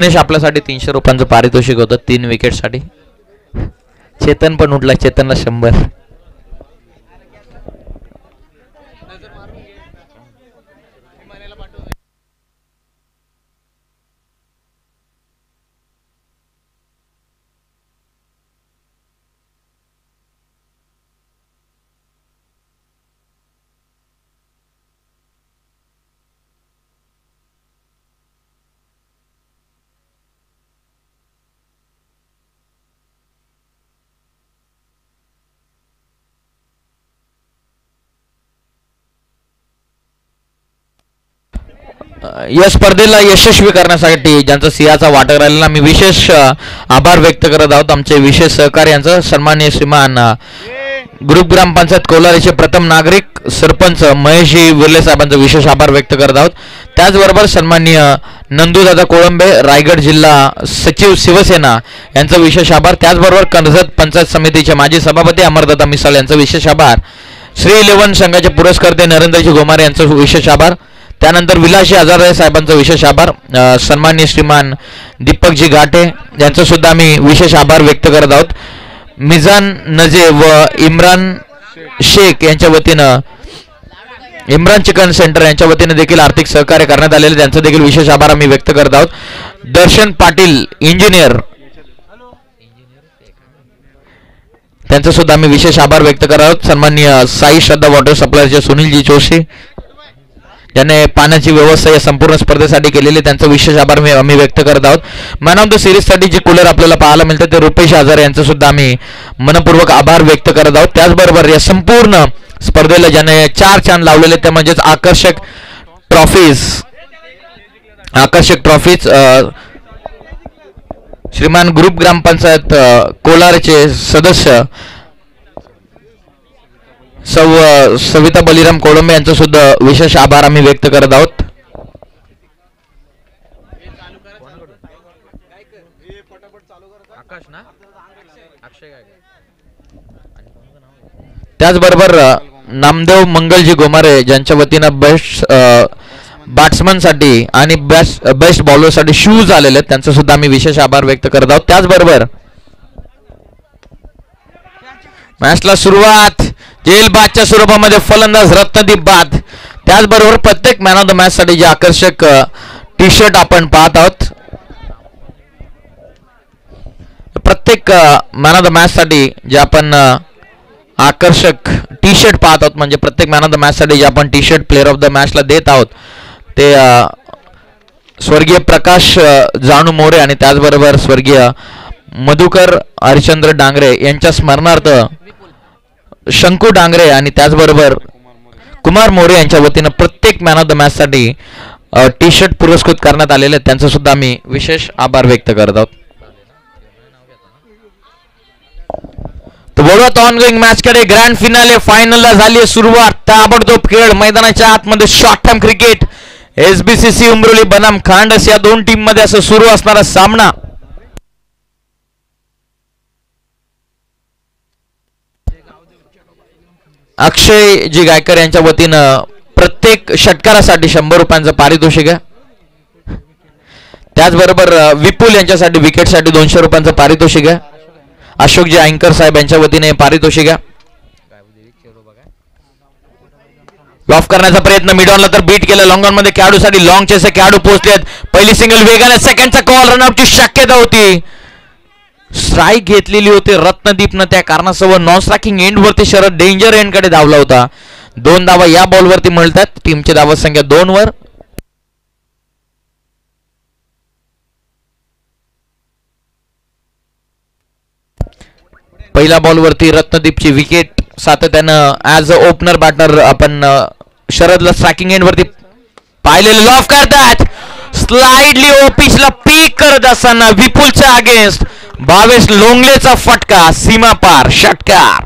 गणेश आपल्यासाठी 300 रुपयांचं पारितोषिक होतं 3 विकेटसाठी. चेतन पण उठला, चेतनला 100. या स्पर्धेला यशस्वी करण्यासाठी ज्यांचा सिंहाचा वाटा राहिलेला मी विशेष आभार व्यक्त करत आहोत. आमचे विशेष सहकारी यांचं सन्माननीय श्रीमान ग्रुप ग्रामपंचायत कोलारीचे प्रथम नागरिक सरपंच महेशजी विर्ले साहेबांचा विशेष आभार व्यक्त करत आहोत. त्याचबरोबर सन्माननीय नंदूदादा कोळंबे रायगड जिल्हा सचिव शिवसेना यांचा विशेष आभार. त्याचबरोबर कर्जत पंचायत समितीचे माजी सभापती अमरदादा मिसाळ यांचा विशेष आभार. श्री 11 संघाचे पुरस्कर्ते नरेंद्रजी गोमारे यांचा विशेष आभार. त्यानंतर विलासी आजारराय साहेबांचा विशेष आभार. सन्माननीय श्रीमान दीपकजी घाटे यांचा सुद्धा आम्ही विशेष आभार व्यक्त करत आहोत. मिजान नजे व इम्रान शेख यांच्या वतीनं इम्रान चिकन सेंटर यांच्या वतीने देखील आर्थिक सहकार्य करण्यात आलेले त्यांचा देखील विशेष आभार आम्ही व्यक्त करत आहोत. दर्शन पाटील इंजिनियर त्यांचा सुद्धा आम्ही विशेष आभार व्यक्त करत आहोत. सन्माननीय साई श्रद्धा वॉटर सप्लायरचे सुनीलजी जोशी ज्याने पाण्याची व्यवस्था या संपूर्ण स्पर्धेसाठी केलेली त्यांचा विशेष आभार आम्ही व्यक्त करत आहोत. मॅन ऑफ द सिरीजसाठी जे कूलर आपल्याला पाहायला मिळतं ते रुपेश आजारे यांचा सुद्धा आम्ही मनपूर्वक आभार व्यक्त करत आहोत. त्याचबरोबर या संपूर्ण स्पर्धेला ज्याने 4 चांद लावलेले ते म्हणजेच आकर्षक ट्रॉफीज श्रीमान ग्रुप ग्रामपंचायत कोलारचे सदस्य सविता बलिराम कोळंबे यांचा सुद्धा विशेष आभार आम्ही व्यक्त करत आहोत. त्याचबरोबर नामदेव मंगलजी गोमारे ज्यांच्या वतीनं बेस्ट बॅट्समन साठी आणि बेस्ट बॉलर साठी शूज आलेले आहेत त्यांचा सुद्धा आम्ही विशेष आभार व्यक्त करत आहोत. त्याचबरोबर मॅचला सुरुवात जेलबादच्या स्वरूपामध्ये फलंदाज रत्नदीप बाद. त्याचबरोबर प्रत्येक मॅन ऑफ द मॅच साठी जे आकर्षक टी शर्ट आपण पाहत आहोत प्रत्येक मॅन ऑफ द मॅच साठी जे आपण आकर्षक टी शर्ट पाहत आहोत म्हणजे प्रत्येक मॅन ऑफ द मॅच साठी जे आपण T shirt player of the मॅचला देत आहोत ते स्वर्गीय प्रकाश जानू मोरे आणि त्याचबरोबर स्वर्गीय मधुकर हरिश्चंद्र डांगरे यांच्या स्मरणार्थ शंकू डांगरे आणि त्याचबरोबर कुमार मोरे यांच्या वतीनं प्रत्येक मॅन ऑफ द मॅच साठी टी शर्ट पुरस्कृत करण्यात आलेले त्यांचा सुद्धा आम्ही विशेष आभार व्यक्त करत आहोत. तर बोलूयात ऑनगोईंग मॅच कडे. ग्रँड फिनाले फायनलला झाली सुरुवात. ताबडतोब खेळ मैदानाच्या आतमध्ये short term cricket SBCC Umroli बनाम खांडस या दोन टीम मध्ये असं सुरू असणारा सामना. अक्षय जी गायकर यांच्या वतीनं प्रत्येक षटकारासाठी 100 रुपयांचं पारितोषिक आहे. त्याचबरोबर विपुल यांच्यासाठी विकेटसाठी 200 रुपयांचं पारितोषिक आहे. अशोकजी अँकर साहेब यांच्या वतीने पारितोषिक आहे. लॉफ करण्याचा प्रयत्न मिडॉनला तर बीट केलं. लॉंग ऑन मध्ये खेळाडूसाठी लॉंग चेस खेळाडू पोहोचलेत. पहिली सिंगल वेगाने सेकंडचा कॉल रनआउटची शक्यता होती. स्ट्राईक घेतलेली होती रत्नदीपनं त्या कारणासह नॉन स्ट्रायकिंग एंड वरती शरद डेंजर एंड कडे धावला होता. 2 धावा या बॉलवरती मिळतात. टीमची धावा संख्या 2 वर. पहिल्या बॉलवरती रत्नदीपची विकेट सातत्यानं ऍज अ ओपनर बॅटर आपण शरदला स्ट्रायकिंग एंड वरती पाहिलेलं लॉफ करतात. स्लाइडली ओपिसला पीक करत असताना विपुलच्या अगेन्स्ट भावेश लोंगलेचा फटका सीमा पार षटकार.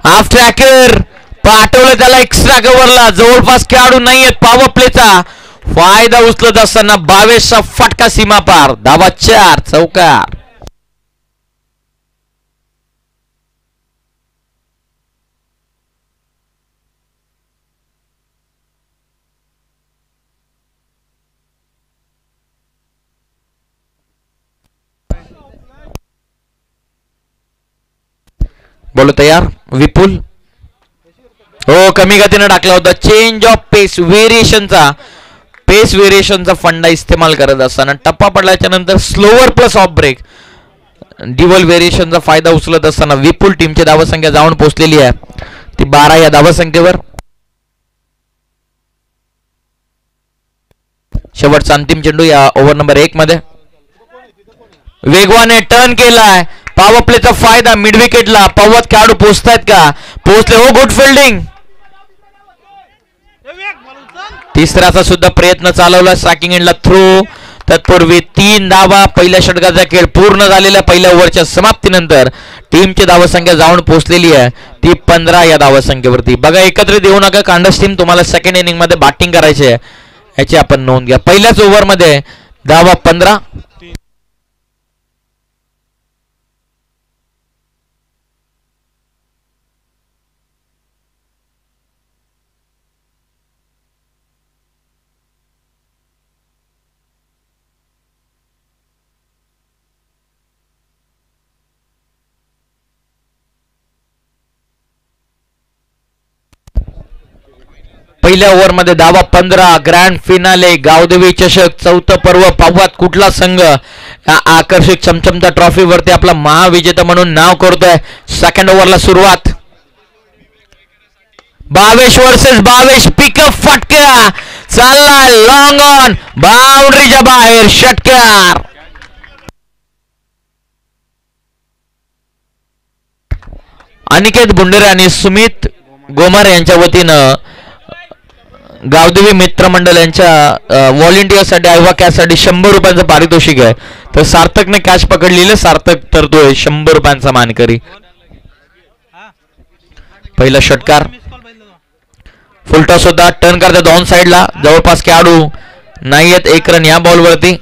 हाफ ट्रॅकर पाठवलं त्याला एक्स्ट्रा कव्हरला. जवळपास खेळाडू नाहीयेत. पॉवर प्लेचा फायदा उचलत असताना 22चा फटका सीमा पार. धावा 4, चौकार. बोलो तयार. विपुल हो कमी गतीने टाकला होता. चेंज ऑफ पेस व्हेरिएशनचा फंडा इस्तेमाल करत असताना टप्पा पडल्याच्या नंतर स्लोअर प्लस ऑफ ब्रेक डिवल व्हेरिएशनचा फायदा उचलत असताना विपुल टीमची धावसंख्या जाऊन पोहोचलेली आहे ती 12 या धावसंख्येवर. शेवटचा अंतिम चेंडू या ओव्हर नंबर 1 मध्ये. वेगवाने टर्न केलाय. पॉवर प्लेचा फायदा मिड विकेटला. पवत खेळाडू पोहोचतायत का? पोहोचले. हो गुड फिल्डिंग. तिसऱ्याचा सुद्धा प्रयत्न चालवला. स्ट्रायकिंग एंडला थ्रो. तत्पूर्वी 3 धावा. पहिल्या षटकाचा खेळ पूर्ण झालेल्या पहिल्या ओव्हरच्या समाप्तीनंतर टीमची धावसंख्या जाऊन पोहोचलेली आहे ती 15 या धावसंख्येवरती. बघा एकत्रित येऊ नका. कांडस टीम तुम्हाला सेकंड इनिंग मध्ये बॅटिंग करायची आहे याची आपण नोंद घ्या. पहिल्याच ओव्हर मध्ये धावा 15. पहिल्या ओव्हर मध्ये धावा 15. ग्रँड फिनाले गावदेवी चषक चौथं पर्व. पाहूयात कुठला संघ या आकर्षक चमचमता ट्रॉफी वरती आपला महाविजेता म्हणून नाव करतोय. सेकंड ओव्हरला सुरुवात. 22 वर्सेस 22. पिकअप फटका चाललाय लॉंग ऑन. बाउंड्रीच्या बाहेर षटकार. अनिकेत बुंडेरे आणि सुमित गोमार यांच्या वतीनं गावदेवी मित्र मंडळ यांच्या व्हॉलेंटियरसाठी आयवा कॅशसाठी 100 रुपयांचं पारितोषिक आहे. तर सार्थकने कॅश पकडलेलं. सार्थक तरतोय 100 रुपयांचा मानकरी. पहिला षटकार. फुलटॉस होता. टर्न करतात ऑन साइडला. जवळपास खेळाडू नाही आहेत. 1 रन या बॉलवरती.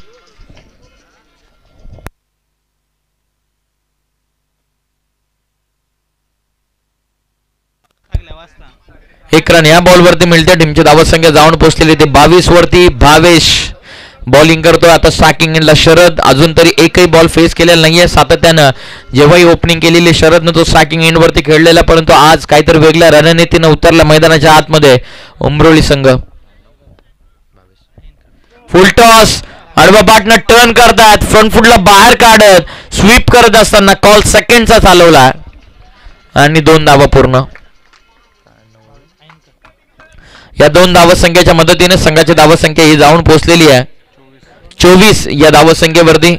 एक रन या बॉलवरती मिळते. टीमची धावसंख्या जाऊन पोहोचलेली ते 22 वरती. भावेश बॉलिंग करतोय आता. स्ट्रायकिंग एंडला शरद. अजून तरी एकही बॉल फेस केलेला नाहीये. सातत्यानं जेव्हाही ओपनिंग केलेली शरदनं तो स्ट्रायकिंग एंड वरती खेळलेला. परंतु आज काहीतरी वेगळ्या रणनीतीनं उतरला मैदानाच्या आतमध्ये उमरोळी संघ. फुलटॉस. आडवा पार्टनर टर्न करतात. फ्रंट फुटला बाहेर काढत स्वीप करत असताना कॉल सेकंडचा चालवला आणि 2 धावा पूर्ण. या 2 धावसंख्येच्या मदतीने संघाची धावसंख्या ही जाऊन पोहोचलेली आहे 24 या धावसंख्येवरती.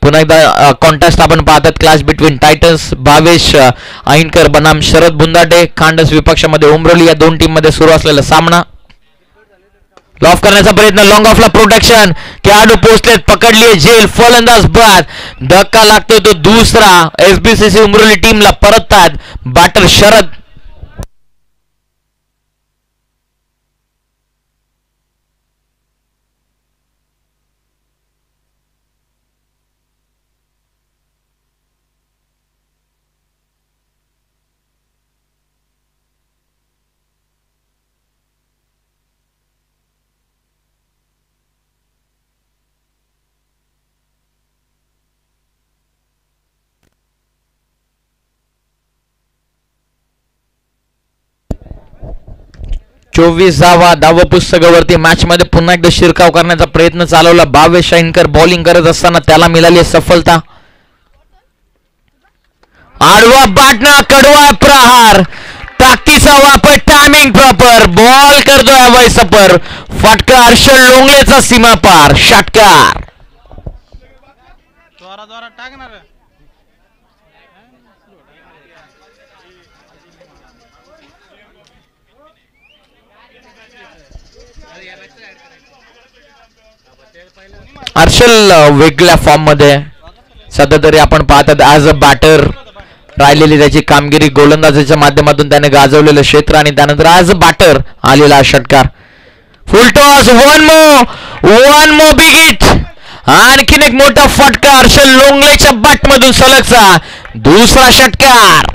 पुन्हा एकदा कॉन्टेस्ट आपण पाहतात. Class between titans. Bhavesh Ainkar बनाम शरद बुंदाटे. खांडस विपक्षामध्ये उमरोली. या 2 टीम मध्ये सुरू असलेला सामना. लॉफ करण्याचा प्रयत्न. लॉंग ऑफला प्रोटेक्शन. खेळाडू पोहोचलेत. पकडली झेल. फलंदाज बाद. धक्का लागतोय तो दुसरा. एसबीसीसी उमरोली टीमला परततात बॅटर शरद. चोवीस धावा पुस्तकावरती. मॅच मध्ये पुन्हा एकदा शिरकाव करण्याचा प्रयत्न चालवला. भावेश शाईनकर बॉलिंग करत असताना त्याला मिळाली सफलता. आडवा बाटना. कडवा प्रहार. ताकदीचा वापर. Timing proper. बॉल करतोय अभय सपर. फटका हर्षल लोंगलेचा सीमा पार. षटकार. हर्षल वेगळ्या फॉर्म मध्ये सध्या तरी आपण पाहतात. ॲज अ बॅटर राहिलेली त्याची कामगिरी. गोलंदाजीच्या माध्यमातून त्याने गाजवलेलं क्षेत्र आणि त्यानंतर ॲज अ बॅटर आलेला षटकार. फुल toss, one more big hit. आणखीन एक मोठा फटका हर्षल लोंगलेच्या बॅट मधून सलगचा दुसरा षटकार.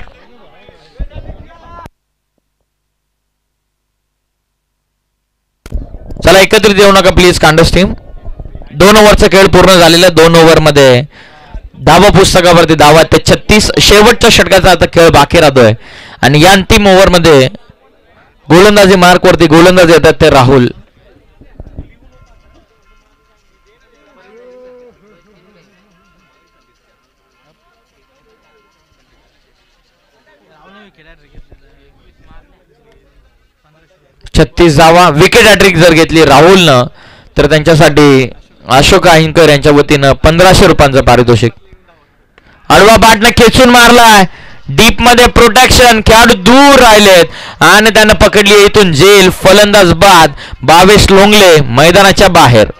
चला एकत्रित येऊ नका प्लीज कांडस टीम. 2 ओव्हरचा खेळ पूर्ण झालेला. 2 ओव्हरमध्ये धावा पुस्तकावरती धावा ते 36. शेवटच्या षटकाचा आता खेळ बाकी राहतोय आणि या अंतिम ओव्हरमध्ये गोलंदाजी मार्कवरती गोलंदाज येतात ते राहुल. छत्तीस धावा. विकेट हॅट्रिक जर घेतली राहुलनं तर त्यांच्यासाठी अशोक अहिंकर यांच्या वतीनं 1500 रुपयांचं पारितोषिक. आडवा बॅटनं खेचून मारलाय. डीप मध्ये प्रोटेक्शन. खेळाडू दूर राहिलेत आणि त्यानं पकडली इथून जेल. फलंदाज बाद. 22 लोंगले मैदानाच्या बाहेर.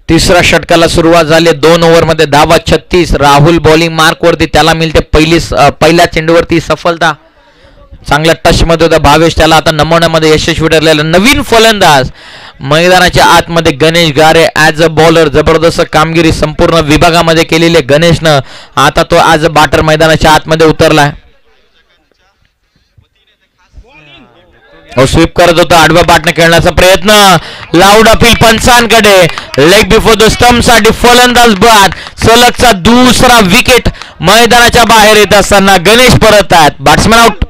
तिसऱ्या षटकाला सुरुवात झाली. 2 ओव्हरमध्ये धावा 36. राहुल बॉलिंग मार्कवरती. त्याला मिळते पहिल्या चेंडूवरती सफलता. चांगल्या टच मध्ये होता भावेश. त्याला आता नमवण्यामध्ये यशस्वी ठरलेला. नवीन फलंदाज मैदानाच्या आतमध्ये गणेश गारे ॲज अ बॉलर. जबरदस्त कामगिरी संपूर्ण विभागामध्ये केलेली गणेशनं. आता तो ॲज अ बॅटर मैदानाच्या आतमध्ये उतरलाय. स्वीप करत होता. आडव्या बॅटने खेळण्याचा प्रयत्न. लाऊड अपील पंचांकडे. लेग बिफोर द स्टंप साठी फलंदाज बाद. सलगचा दुसरा विकेट. मैदानाच्या बाहेर येत असताना गणेश परत आहेत. Batsman out.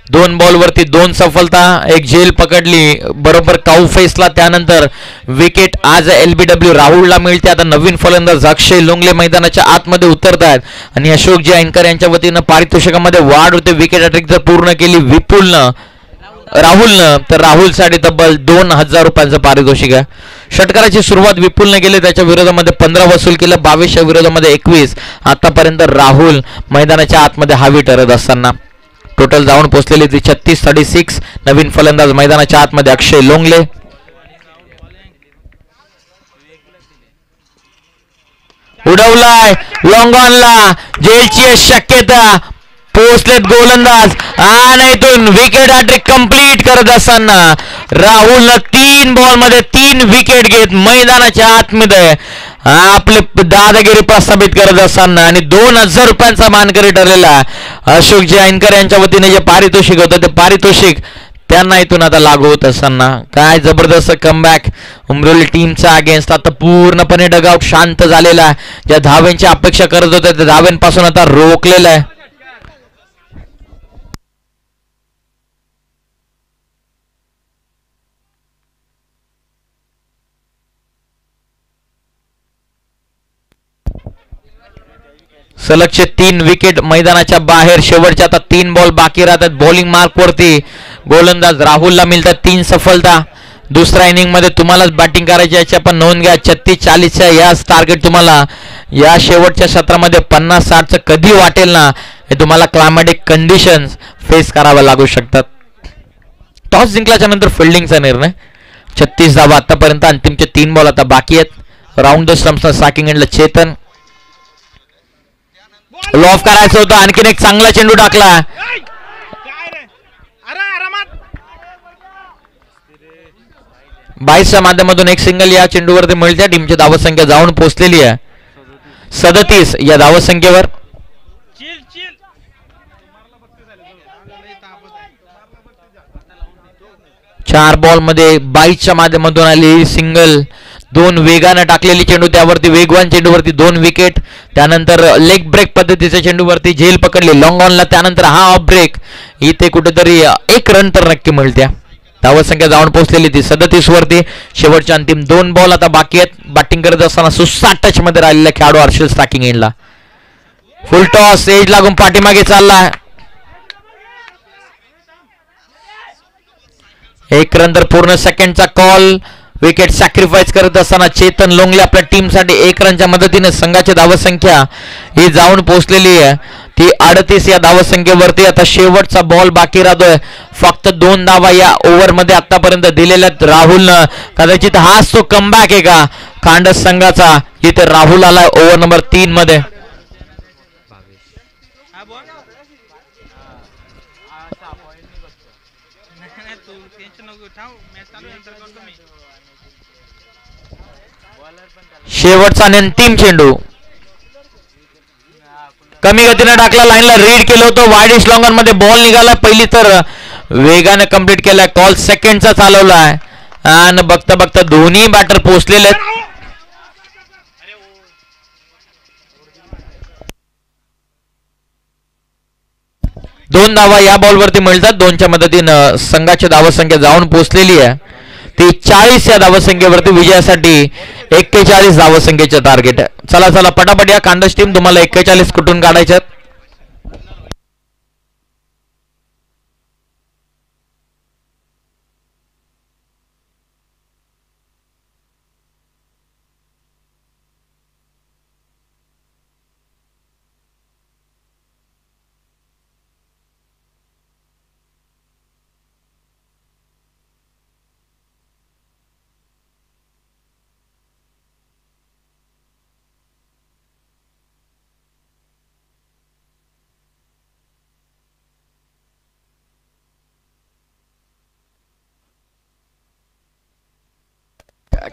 दोन बॉलवरती 2 सफलता. एक झेल पकडली बरोबर काऊ फेसला. त्यानंतर विकेट आज LBW राहुलला मिळते. आता नवीन फलंदाज अक्षय लोंगले मैदानाच्या आतमध्ये उतरत आहेत आणि अशोकजी अहिंकर यांच्या वतीनं पारितोषिकामध्ये वाढ होते. विकेट हॅट्रिक जर पूर्ण केली राहुलनं तर राहुलसाठी तब्बल 2000 रुपयांचं पारितोषिक आहे. षटकाराची सुरुवात विपुलने केली. त्याच्या विरोधामध्ये 15 वसूल केलं. 22च्या विरोधामध्ये 21. आतापर्यंत राहुल मैदानाच्या आतमध्ये हावी ठरत असताना टोटल जाऊन पोहोचलेली ती 36-36. नवीन फलंदाज मैदानाच्या आतमध्ये अक्षय लोंगले. उडवलाय लॉंग ऑनला. जेलची शक्यता. पोहोचलेत गोलंदाज आणि इथून विकेट हॅट्रिक कंप्लीट करत असताना राहुलनं 3 बॉलमध्ये 3 विकेट घेत मैदानाच्या आतमध्ये आपले दादागिरी प्रस्थापित करत असताना आणि 2000 रुपयांचा मानकरी ठरलेला अशोकजी अहिंकर यांच्या वतीने जे पारितोषिक होतं ते पारितोषिक त्यांना इथून आता लागू होत असताना काय जबरदस्त कमबॅक उमरोली टीमचा अगेन्स्ट. आता पूर्णपणे डगआउट शांत झालेला आहे. ज्या धाव्यांची अपेक्षा करत होते त्या धाव्यांपासून आता रोखलेला आहे. सलगचे 3 विकेट मैदानाच्या बाहेर. शेवटचे आता 3 बॉल बाकी राहतात. बॉलिंग मार्कवरती गोलंदाज राहुलला मिळतात 3 सफलता. दुसऱ्या इनिंग मध्ये तुम्हालाच बॅटिंग करायची याची आपण नोंद घ्या. 36-40च्या याच टार्गेट तुम्हाला या शेवटच्या सत्रामध्ये 50-60चं कधी वाटेल ना हे तुम्हाला क्लायमॅटिक कंडिशन्स फेस कराव्या लागू शकतात. टॉस जिंकल्याच्या नंतर फिल्डिंगचा निर्णय. 36 धावा आतापर्यंत. अंतिमचे 3 बॉल आता बाकी आहेत. राऊंड द स्टंप्सला साकिंग एंडला चेतन. लॉफ करायचं होतं. आणखीन एक चांगला चेंडू टाकला. 22च्या माध्यमातून एक सिंगल या चेंडूवरती मिळते. टीमची धावसंख्या जाऊन पोहोचलेली आहे 37 या धावसंख्येवर. चार बॉल मध्ये 22च्या माध्यमातून आली सिंगल. 2 वेगाने टाकलेली चेंडू. त्यावरती वेगवान चेंडूवरती 2 विकेट. त्यानंतर लेग ब्रेक पद्धतीच्या चेंडूवरती झेल पकडली लॉंग ऑनला. त्यानंतर हा ऑफ ब्रेक. इथे कुठेतरी 1 रन तर नक्की मिळते. धावसंख्या जाऊन पोहोचलेली ती 37 वरती. शेवटच्या अंतिम 2 बॉल आता बाकी आहेत. बॅटिंग करत असताना सुसाट टच मध्ये राहिलेला खेळाडू हर्षल स्टाकिंग एंडला. फुल टॉस. एज लागून पाठीमागे चालला. एक रन तर पूर्ण सेकंडचा कॉल. विकेट सॅक्रिफाईस करत असताना चेतन लोंगले आपल्या टीमसाठी 1 रनच्या मदतीने संघाची धावसंख्या ही जाऊन पोहोचलेली आहे ती 38 या धावसंख्येवरती. आता शेवटचा बॉल बाकी राहतोय. फक्त 2 धावा या ओव्हरमध्ये आतापर्यंत दिलेल्या राहुलनं. कदाचित हाच तो कमबॅक आहे का खांडस संघाचा, जिथे राहुल आलाय ओव्हर नंबर 3 मध्ये. शेवटचा आणि अंतिम चेंडू कमी गतीने टाकला. लाईनला रीड केलं होतं. वाईड लॉंगर मध्ये बॉल निघाला. पहिली तर वेगाने कंप्लीट केलाय. कॉल सेकंडचा चालवलाय आणि बघता बघता दोन्ही बॅटर पोहोचलेले आहेत. दोन धावा या बॉलवरती मिळतात. 2च्या मदतीनं संघाची धावसंख्या जाऊन पोहोचलेली आहे ती 40 या धावसंख्येवरती. विजयासाठी 41 धावसंख्येचे टार्गेट आहे. चला चला पटापट या खांडस टीम तुम्हाला 41 कुठून काढायच्यात.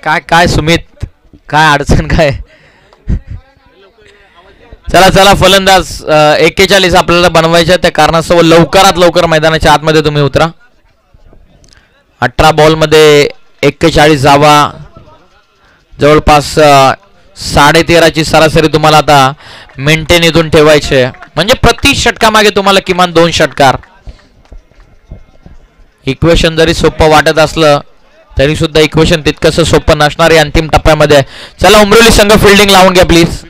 काय काय सुमित, काय अडचण काय. चला चला फलंदाज 41 आपल्याला बनवायच्या त्या कारणास्तव लवकरात लवकर मैदानाच्या आतमध्ये तुम्ही उतरा. 18 बॉल मध्ये 41 धावा, जवळपास 13.5ची सरासरी तुम्हाला आता मेंटेन इथून ठेवायचे. म्हणजे प्रति षटकामागे तुम्हाला किमान 2 षटकार. इक्वेशन जरी सोपं वाटत असलं तरी सुद्धा इक्वेशन तितकंसं सोपं नसणार आहे अंतिम टप्प्यामध्ये. चला उमरोली संघ फिल्डिंग लावून घ्या प्लीज.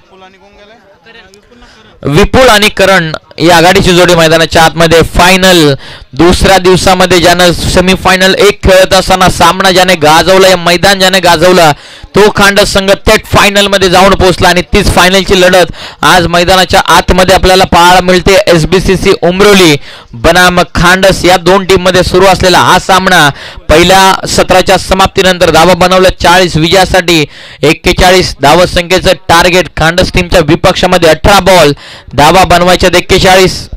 विपुल आणि करण ही आघाडीची जोडी मैदानाच्या आतमध्ये. फायनल दुसऱ्या दिवसामध्ये ज्यानं सेमीफायनल 1 खेळत असताना सामना ज्याने गाजवला, या मैदान ज्याने गाजवला तो खांडस संघ थेट फायनल मध्ये जाऊन पोहोचला. आणि तीच फायनलची लढत आज मैदानाच्या आतमध्ये आपल्याला पाहायला मिळते. SBCC उमरोली बनाम खांडस या 2 टीम मध्ये सुरू असलेला हा सामना पहिल्या सत्राच्या समाप्तीनंतर धावा बनवल्या 40. विजयासाठी 41 धावसंख्येचं टार्गेट. खांडस टीमच्या विपक्षामध्ये 18 बॉल, धावा बनवायच्या 41.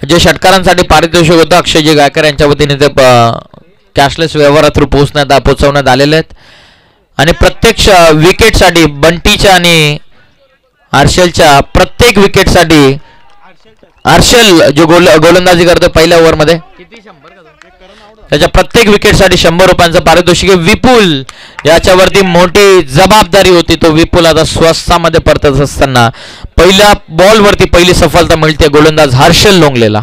जे षटकारांसाठी पारितोषिक होतं अक्षयजी गायकर यांच्या वतीने ते कॅशलेस व्यवहारातून पोहोचवण्यात आलेले आहेत. आणि प्रत्यक्ष विकेटसाठी बंटीच्या आणि हर्षलच्या प्रत्येक विकेटसाठी हर्षल जो गोलंदाजी करतो पहिल्या ओव्हरमध्ये त्याच्या प्रत्येक विकेटसाठी 100 रुपयांचं पारितोषिक. विपुल याच्यावरती मोठी जबाबदारी होती. तो विपुल आता स्वस्तामध्ये परतत असताना पहिल्या बॉलवरती पहिली सफलता मिळते गोलंदाज हर्षल लोंगलेला.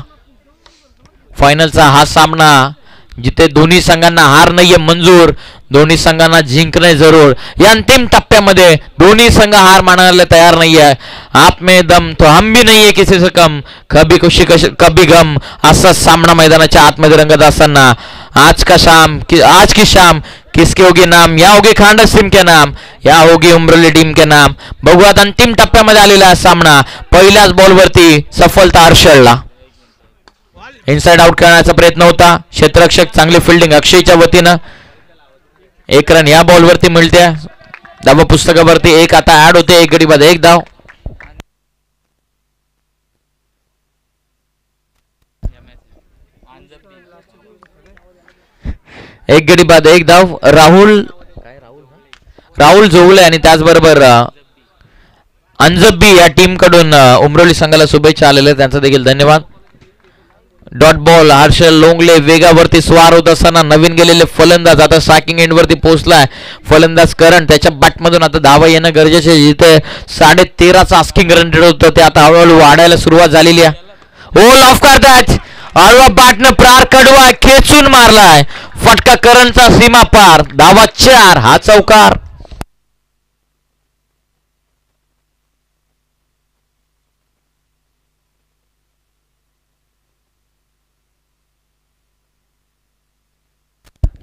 फायनलचा हा सामना जिथे दोन्ही संघांना हार नाहीये मंजूर, दोन्ही संघांना जिंकणे जरूर. या अंतिम टप्प्यामध्ये दोन्ही संघ हार मानायला तयार नाहीये. आप में दम तो हम भी नहीं है किसी से कम, कभी खुशी कभी गम असा सामना मैदानाच्या आतमध्ये रंगत असताना आज की शाम किसके होगी नाम, या होगी खांडस टीम के नाम, या होगी उमरोली टीम के नाम. बघूयात अंतिम टप्प्यामध्ये आलेला हा सामना. पहिल्याच बॉलवरती सफलता हर्षलला. इनसाइड आउट करण्याचा प्रयत्न होता. क्षेत्ररक्षक चांगली फिल्डिंग अक्षयच्या वतीनं. 1 रन या बॉलवरती मिळते. धावा पुस्तकावरती 1 आता ऍड होते. 1 गडी बाद 1 धाव. एक गडी बाद 1 धाव. राहुल जोगले आणि त्याचबरोबर अंजब्बी या टीम कडून उमरोली संघाला शुभेच्छा आलेल्या, त्यांचा देखील धन्यवाद. Dot ball. हर्षल लोंगले वेगावरती स्वार होत असताना नवीन गेलेले फलंदाज आता स्ट्रायकिंग एंडवरती पोहोचलाय. फलंदाज करण त्याच्या बॅटमधून आता धावा येणं गरजेचे आहे. जिथे 13.5चं आस्किंग रन रेट होतं ते आता हळूहळू वाढायला सुरुवात झालेली आहे. ओ लॉफ करतात हळवा बॅटनं प्रार कडवा खेचून मारलाय. फटका करणचा सीमा पार. धावा 4. हा चौकार.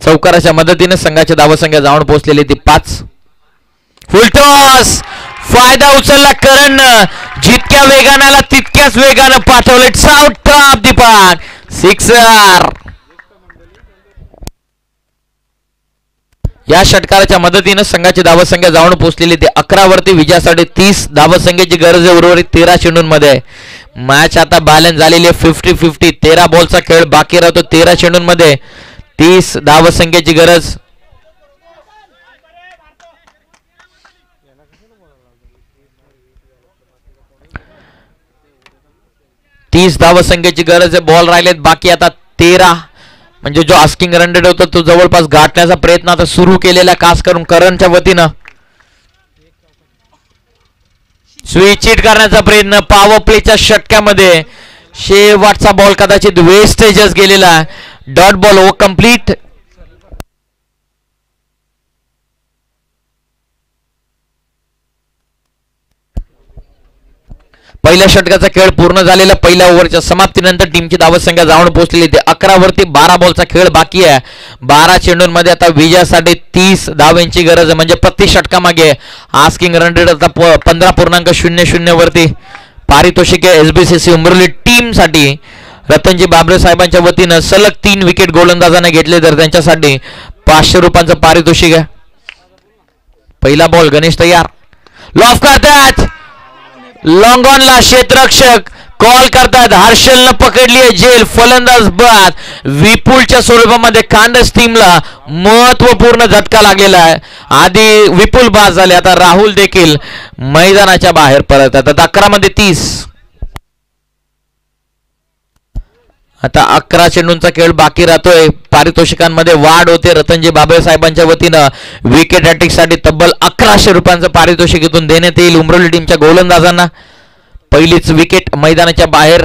चौकाराच्या मदतीने संघाच्या धावसंख्या जाऊन पोहोचलेली ती 5. फुलटॉस फायदा उचलला करणनं. जितक्या वेगानं आला तितक्याच वेगानं पाठवले. Out top Deepak. 6. या षटकाराच्या मदतीने संघाची धावसंख्या जाऊन पोहोचलेली ती 11 वरती. विजयासाठी 30 धावसंख्येची गरज आहे. उर्वरित 13 चेंडूंमध्ये मॅच आता बॅलन्स झालेली आहे 50-50. 13 बॉलचा खेळ बाकी राहतो. 13 चेंडूंमध्ये 30 धावसंख्येची गरज. धावसंख्येची गरज आहे. बॉल राहिलेत बाकी आता 13. म्हणजे जो आस्किंग रन रेट होता तो जवळपास गाठण्याचा प्रयत्न आता सुरू केलेला खास करून करणच्या वतीनं. स्विच हिट करण्याचा प्रयत्न पॉवर प्लेच्या षटक्यामध्ये. शेवटचा बॉल कदाचित वेस्टेजच गेलेला. डॉट बॉल ओ कंप्लीट. पहिल्या षटकाचा खेळ पूर्ण झालेला. पहिल्या ओव्हरच्या समाप्तीनंतर टीमची धावसंख्या जाऊन पोहोचलेली ते 11 वरती. 12 बॉलचा खेळ बाकी आहे. 12 चेंडूंमध्ये आता विजयासाठी 30 धावांची गरज आहे. म्हणजे प्रति षटकामागे आस्किंग रन रेट आता 15.00 वरती. पारितोषिक एसबीसीसी उमरली टीम साठी रतनजी बाबरे साहेबांच्या वतीनं सलग 3 विकेट गोलंदाजांना घेतले तर त्यांच्यासाठी 500 रुपयांचं पारितोषिक आहे. पहिला बॉल गणेश तयार. लॉफ करतात लॉंग ऑनला. क्षेत्ररक्षक कॉल करतात. हर्षलनं पकडली आहे झेल. फलंदाज बाद. विपुलच्या स्वरूपामध्ये कांडस टीमला महत्वपूर्ण झटका लागलेला आहे. आधी विपुल बाद झाले. आता राहुल देखील मैदानाच्या बाहेर परत आता 11 मध्ये 30. आता 11 चेंडूंचा खेळ बाकी राहतोय. पारितोषिकांमध्ये वाढ होते. रतनजी बाबरे साहेबांच्या वतीनं विकेट हॅट्रिक साठी तब्बल 1100 रुपयांचं पारितोषिक इथून देण्यात येईल उमरोली टीमच्या गोलंदाजांना. पहिलीच विकेट मैदानाच्या बाहेर.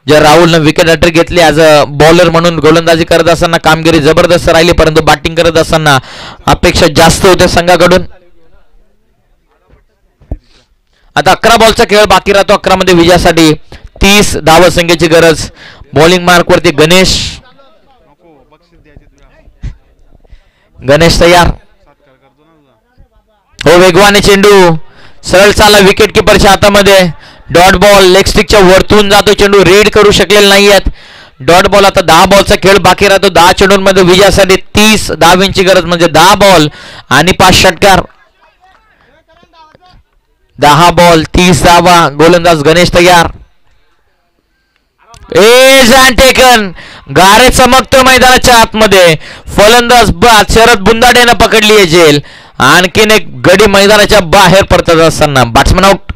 जर राहुलनं विकेट हॅट्रिक घेतली ॲज अ बॉलर म्हणून गोलंदाजी करत असताना कामगिरी जबरदस्त राहिली. परंतु बॅटिंग करत असताना अपेक्षा जास्त होत्या संघाकडून. आता 11 बॉलचा खेळ बाकी राहतो. 11 मध्ये विजयासाठी 30 धावसंख्येची गरज. बॉलिंग मार्क वरती गणेश तयार. हो वेगवाने चेंडू सरळ चाला विकेट किपरच्या हातामध्ये. डॉट बॉल लेग स्टिकच्या वरतून जातो चेंडू. रीड करू शकलेले नाहीयेत. Dot ball. आता 10 बॉलचा खेळ बाकी राहतो. 10 चेंडूंमध्ये विजयासाठी 30 धावांची गरज. म्हणजे 10 बॉल आणि 5 षटकार. 10 बॉल 30 धावा. गोलंदाज गणेश तयार. टेकन. गारे चमकतो मैदानाच्या आतमध्ये. फलंदाज बाद. शरद बुंदाडेनं पकडली आहे झेल. आणखीन एक गडी मैदानाच्या बाहेर पडत असताना बॅट्समन आउट.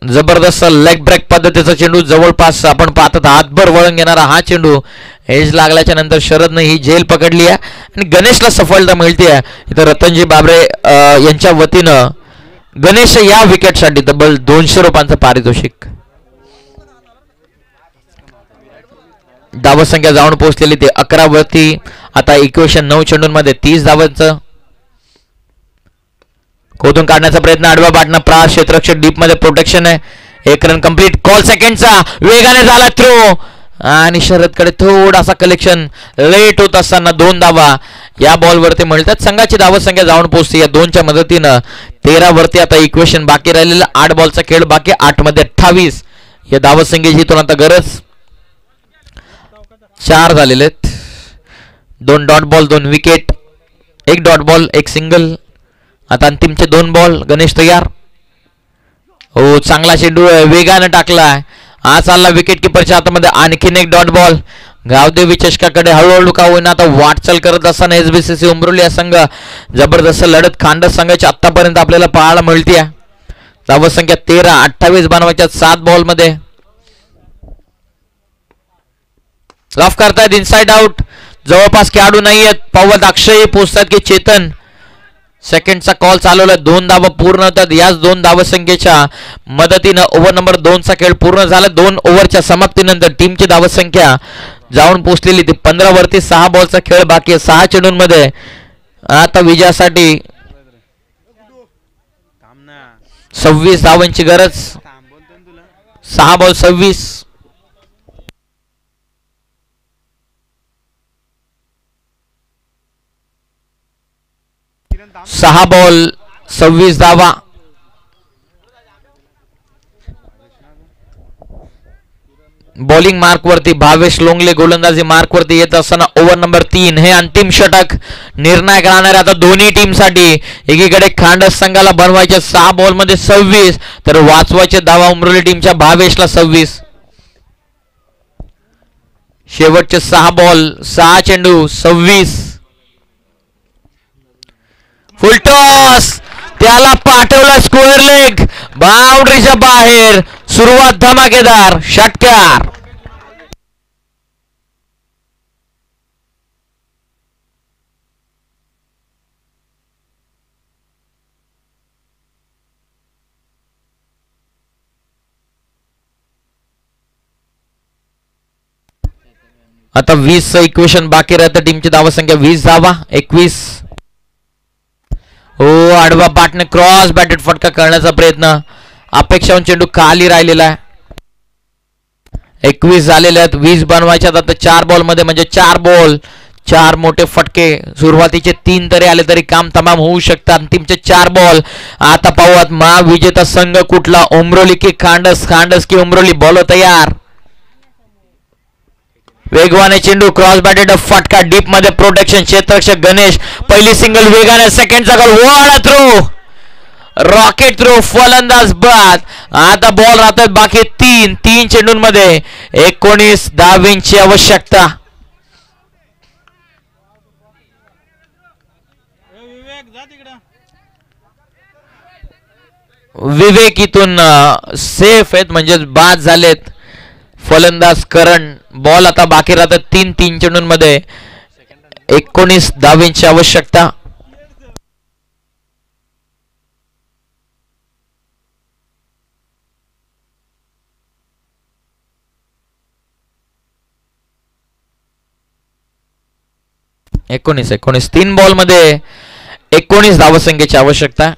जबरदस्त लेग ब्रेक पद्धतीचा चेंडू. जवळपास आपण पाहतात हातभर वळण घेणारा हा चेंडू. एज लागल्याच्या नंतर शरदने ही झेल पकडली आहे आणि गणेशला सफलता मिळते. इथं रतनजी बाबरे यांच्या वतीनं गणेश या विकेटसाठी तब्बल 200 रुपयांचं पारितोषिक. धावसंख्या जाऊन पोहोचलेली ते 11 वरती. आता इक्वेशन 9 चेंडूंमध्ये 30 धावांचं. खोदून काढण्याचा प्रयत्न. आडवा बाटना प्रार. क्षेत्ररक्षक डीप मध्ये प्रोटेक्शन आहे. 1 रन कंप्लीट. कॉल सेकंडचा वेगाने झाला थ्रो आणि शरदकडे थोडासा कलेक्शन लेट होत असताना 2 धावा या बॉलवरती मिळतात. संघाची धावसंख्या जाऊन पोहोचते या 2च्या मदतीनं 13 वरती. आता इक्वेशन बाकी राहिलेलं 8 बॉलचा खेळ बाकी. 8 मध्ये 28 या धावसंख्येची इथून आता गरज. 4 झालेले आहेत. 2 dot ball 2 wicket. 1 dot ball 1 single. आता अंतिमचे 2 बॉल. गणेश तयार. हो चांगला चेंडू वेगानं टाकलाय. हा चालला विकेट किपरच्या हातामध्ये. आणखीन 1 डॉट बॉल. गावदेवी चषकाकडे हळूहळू का होईना आता वाटचाल करत असताना एसबीसीसी उमरोली या संघ जबरदस्त लढत खांडस संघाची आतापर्यंत आपल्याला पाहायला मिळते. धावसंख्या 13, 28 बनवायच्या 7 बॉलमध्ये. रफ करतायत इनसाइड आउट. जवळपास खेळाडू नाहीयेत. पवत अक्षय पोचतात की चेतन. सेकंडचा कॉल चालवलाय. 2 धावा पूर्ण होतात. याच 2 धावसंख्येच्या मदतीनं ओव्हर नंबर 2 चा खेळ पूर्ण झाला. 2 ओव्हरच्या समाप्तीनंतर टीमची धावसंख्या जाऊन पोहोचलेली ती 15 वरती. 6 बॉलचा खेळ बाकी आहे. 6 चेंडूंमध्ये आता विजयासाठी 26 धावांची गरज. 6 बॉल 26. 6 बॉल 26 धावा. बॉलिंग मार्क वरती भावेश लोंगले गोलंदाजी मार्क वरती येत असताना ओव्हर नंबर 3 हे अंतिम षटक निर्णायक राहणार आता दोन्ही टीमसाठी. एकीकडे खांडस संघाला बनवायचे 6 बॉल मध्ये 26 तर वाचवायचे धावा उमरोली टीमच्या भावेशला 26. शेवटचे 6 बॉल 6 चेंडू 26. फुलटॉस त्याला पाठवला स्क्वेअर लेग बाउंड्रीच्या बाहेर. सुरुवात धमाकेदार षटकार. आता 20 इक्वेशन बाकी राहतं. टीमची धावसंख्या 20 धावा 21. हो आडवा पाटने क्रॉस बॅटेड फटका करण्याचा प्रयत्न. अपेक्षाहून चेंडू खाली राहिलेला आहे. 21 झालेले आहेत. 20 बनवायच्यात आता 4 बॉल मध्ये म्हणजे 4 बॉल 4 मोठे फटके. सुरुवातीचे 3 तरी आले तरी काम तमाम होऊ शकतं. अंतिमचे 4 बॉल आता पाहूयात महाविजेता संघ कुठला. उमरोली की खांडस. खांडस की उमरोली. बॉल तयार. वेगवाने चेंडू क्रॉस बॅटेड फटका डीप मध्ये प्रोटेक्शन. क्षेत्ररक्षक गणेश पहिली सिंगल वेगाने. सेकंडचा गोल वॉड थ्रो रॉकेट थ्रो फलंदाज बाद. आता बॉल राहतात बाकी 3 चेंडूंमध्ये 19 धावांची आवश्यकता. विवेक इथून सेफ आहेत म्हणजे बाद झालेत फलंदाज करण. बॉल आता बाकी राहतात 3 चेंडूंमध्ये 19 धावांची आवश्यकता. एकोणीस 3 बॉल मध्ये 19 धावसंख्येची आवश्यकता.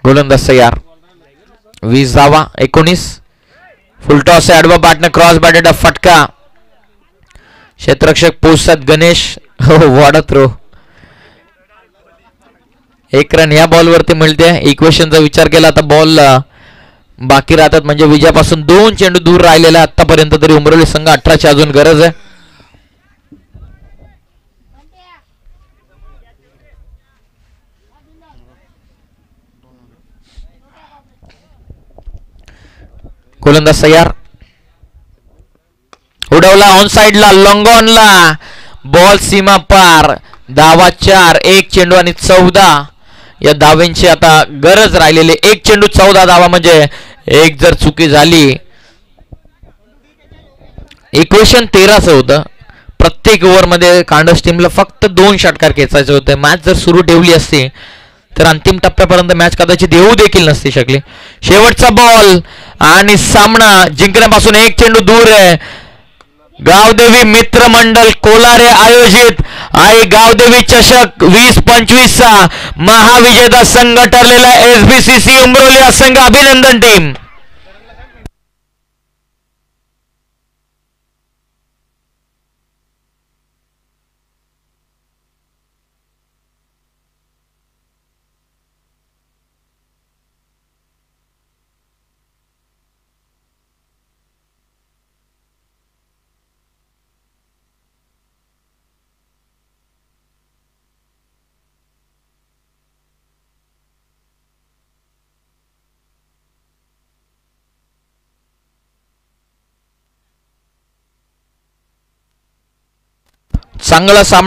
गोलंदाज तयार. 20 धावा 19. फुलटॉस आहे. आडवा पाटने क्रॉस बॅटेड फटका. क्षेत्ररक्षक पोचतात गणेश. हो वॉड थ्रो. 1 रन या बॉल वरती मिळते. इक्वेशनचा विचार केला आता बॉल बाकी राहतात म्हणजे विजयापासून 2 चेंडू दूर राहिलेला आतापर्यंत तरी उमरोली संघ 18ची अजून गरज आहे. गोलंदाज तयार. उडवला ऑन साइडला लॉंगॉनला. बॉल सीमा पार. धावा 4. 1 चेंडू आणि 14 या धावांची आता गरज राहिलेली. 1 चेंडू 14 धावा म्हणजे एक जर चुकी झाली. इक्वेशन 13चं होतं. प्रत्येक ओव्हर मध्ये खांडस टीमला फक्त 2 षटकार खेचायचे होते. मॅच जर सुरू ठेवली असती तर अंतिम टप्प्यापर्यंत मॅच कदाचित येऊ देखील नसती शकली. शेवटचा बॉल आणि सामना जिंकण्यापासून 1 चेंडू दूर आहे. गावदेवी मित्र मंडळ कोलारे आयोजित आहे गावदेवी चषक 2025 चा महाविजेता संघ ठरलेला एसबीसीसी उमरोली संघ. अभिनंदन टीम. चांगला सामना